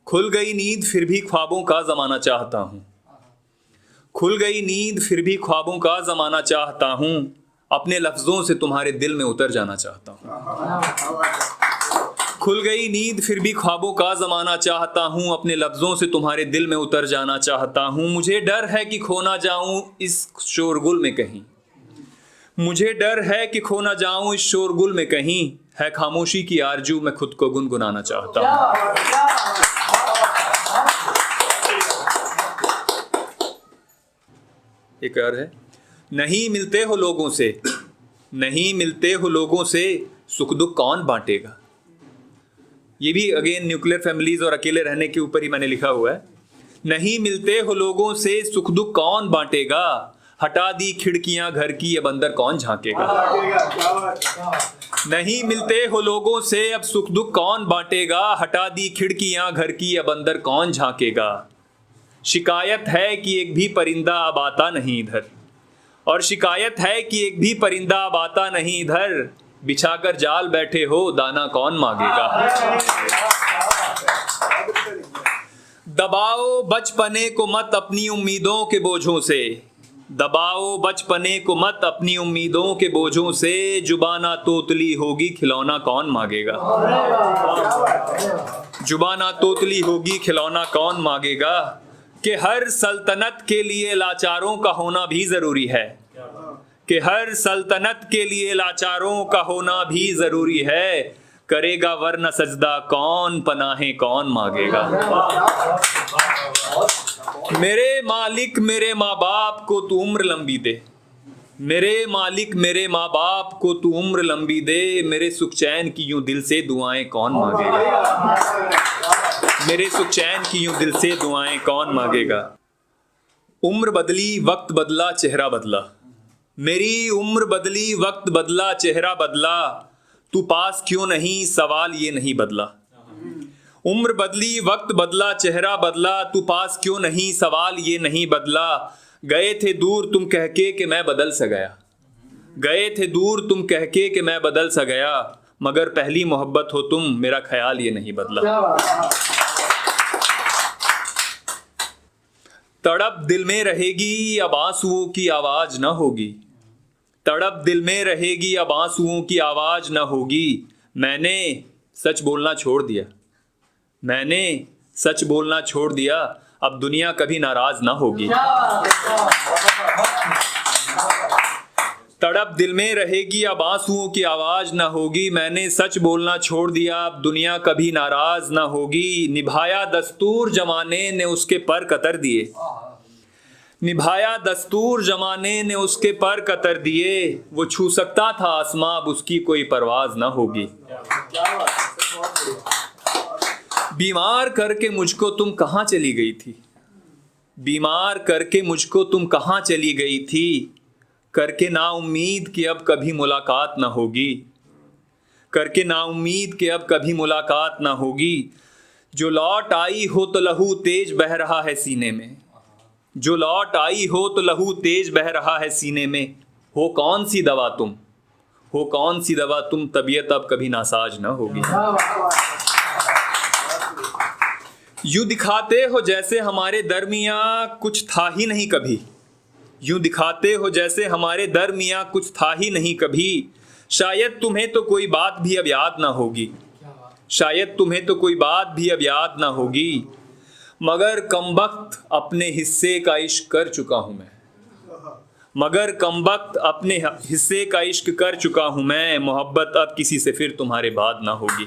खुल गई नींद फिर भी ख्वाबों का ज़माना चाहता हूँ। खुल गई नींद फिर भी ख्वाबों का ज़माना चाहता हूँ। अपने लफ्ज़ों से तुम्हारे दिल में उतर जाना चाहता हूँ। खुल गई नींद फिर भी ख्वाबों का ज़माना चाहता हूँ। अपने लफ्ज़ों से तुम्हारे दिल में उतर जाना चाहता हूँ। मुझे डर है कि खो ना जाऊँ इस शोरगुल में कहीं। मुझे डर है कि खो ना जाऊँ इस शोरगुल में कहीं। है खामोशी की आरजू मैं खुद को गुनगुनाना चाहता हूँ। एक और है, नहीं मिलते हो लोगों से, नहीं मिलते हो लोगों से, सुख दुख कौन बांटेगा। ये भी अगेन न्यूक्लियर फैमिलीज और अकेले रहने के ऊपर ही मैंने लिखा हुआ है। नहीं मिलते हो लोगों से, सुख दुख कौन बांटेगा। हटा दी खिड़कियां घर की, अब अंदर कौन झांकेगा। नहीं मिलते हो लोगों से, अब सुख दुख कौन बांटेगा। हटा दी खिड़कियां घर की, अब अंदर कौन झांकेगा। शिकायत है कि एक भी परिंदा अब आता नहीं इधर, और शिकायत है कि एक भी परिंदा अब आता नहीं इधर। बिछाकर जाल बैठे हो, दाना कौन मांगेगा। दबाओ बचपने को मत अपनी उम्मीदों के बोझों से, दबाओ बचपने को मत अपनी उम्मीदों के बोझों से। जुबाना तोतली होगी खिलौना कौन मांगेगा। जुबाना तोतली होगी खिलौना कौन मांगेगा। कि हर सल्तनत के लिए लाचारों का होना भी जरूरी है, कि हर सल्तनत के लिए लाचारों का होना भी जरूरी है। करेगा वरना सजदा कौन, पनाहे कौन मांगेगा। मेरे मालिक मेरे माँ बाप को तू उम्र लंबी दे, मेरे मालिक मेरे माँ बाप को तू उम्र लंबी दे। मेरे सुख चैन की यूं दिल से दुआएं कौन मांगेगा। मेरे सुख चैन की यूं दिल से दुआएं कौन मांगेगा। उम्र बदली वक्त बदला चेहरा बदला, मेरी उम्र बदली वक्त बदला चेहरा बदला। तू पास क्यों नहीं सवाल ये नहीं बदला। उम्र बदली वक्त बदला चेहरा बदला, तू पास क्यों नहीं सवाल ये नहीं बदला। गए थे दूर तुम कह के कि मैं बदल सा गया, गए थे दूर तुम कह के कि मैं बदल सा गया। मगर पहली मोहब्बत हो तुम, मेरा ख्याल ये नहीं बदला। तड़प दिल में रहेगी अब आंसुओं की आवाज न होगी, तड़प दिल में रहेगी अब आंसुओं की आवाज न होगी। मैंने सच बोलना छोड़ दिया, मैंने सच बोलना छोड़ दिया। अब दुनिया कभी नाराज ना होगी। तड़प दिल में रहेगी अब आंसुओं की आवाज ना होगी। मैंने सच बोलना छोड़ दिया, अब दुनिया कभी नाराज ना होगी। निभाया दस्तूर जमाने ने उसके पर कतर दिए, निभाया दस्तूर जमाने ने उसके पर कतर दिए। वो छू सकता था आसमां, अब उसकी कोई परवाज ना होगी। बीमार करके मुझको तुम कहाँ चली गई थी, बीमार करके मुझको तुम कहाँ चली गई थी। करके ना उम्मीद कि अब कभी मुलाकात ना होगी, करके ना उम्मीद कि अब कभी मुलाकात ना होगी। जो लौट आई हो तो लहू तेज बह रहा है सीने में, जो लौट आई हो तो लहू तेज बह रहा है सीने में। हो कौन सी दवा तुम, हो कौन सी दवा तुम, तबीयत अब कभी नासाज ना होगी। यूं दिखाते हो जैसे हमारे दरमियां कुछ था ही नहीं कभी, यूं दिखाते हो जैसे हमारे दरमियां कुछ था ही नहीं कभी। शायद तुम्हें तो कोई बात भी अब याद ना होगी, शायद तुम्हें तो कोई बात भी अब याद ना होगी। मगर कमबख्त अपने हिस्से का इश्क कर चुका हूं मैं, मगर कमबख्त अपने हिस्से का इश्क कर चुका हूं मैं। मोहब्बत अब किसी से फिर तुम्हारे बाद ना होगी।